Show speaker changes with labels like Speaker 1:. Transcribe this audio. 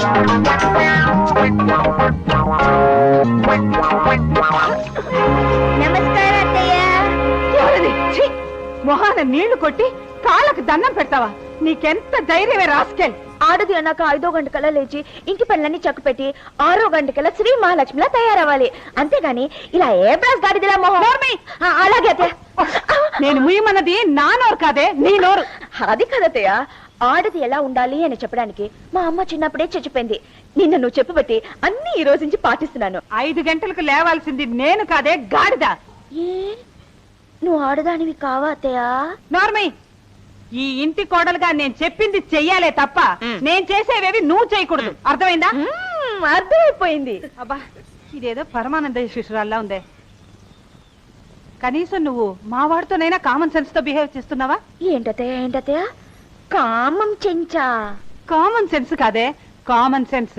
Speaker 1: నమస్కారం అత్తయ్య.
Speaker 2: మొహాన నీళ్లు కొట్టి కాళ్ళకు దండం పెడతావా? నీకెంత ధైర్యమే రాస్కెల్.
Speaker 1: ఆడది అన్నాక 5వ గంటకల్లా లేచి ఇంటి పనులన్నీ చక్కపెట్టి 6వ గంటకల్లా శ్రీ మహాలక్ష్మిలా తయారవ్వాలి. అంతేగాని ఇలా ఏ బ్రాస్ గాడిదిలా మొహం. అలాగే అత్తయ్య.
Speaker 2: నేను ముయ్యమన్నది నా నోరు కాదే, నీ నోరు.
Speaker 1: అది కదతయ్య, ఆడది ఎలా ఉండాలి అని చెప్పడానికి మా అమ్మ చిన్నప్పుడే చచ్చిపోయింది. నిన్న నువ్వు చెప్పబట్టి అన్ని ఈ రోజు నుంచి పాటిస్తున్నాను.
Speaker 2: 5 గంటలకు లేవాల్సింది నేను కాదే, గాడిద.
Speaker 1: ఏ నువ్వు ఆడదానివి కావా అత్తయ్య?
Speaker 2: నార్మీ, ఈ ఇంటి కోడలుగా నేను చెప్పింది చెయ్యాలే తప్ప నేను చేసేవేవి నువ్వు చేయకూడదు. అర్థమైందా?
Speaker 1: అర్థమైపోయింది.
Speaker 2: అబ్బా, ఇదేదో పరమానంద శిశురాల్లా ఉందే. కనీసం నువ్వు మా వాడితోనైనా కామన్ సెన్స్ తో బిహేవ్ చేస్తున్నావా?
Speaker 1: ఏంటత్తయ్య కామం చెంచా?
Speaker 2: కామన్ సెన్స్ కాదే, కామన్ సెన్స్.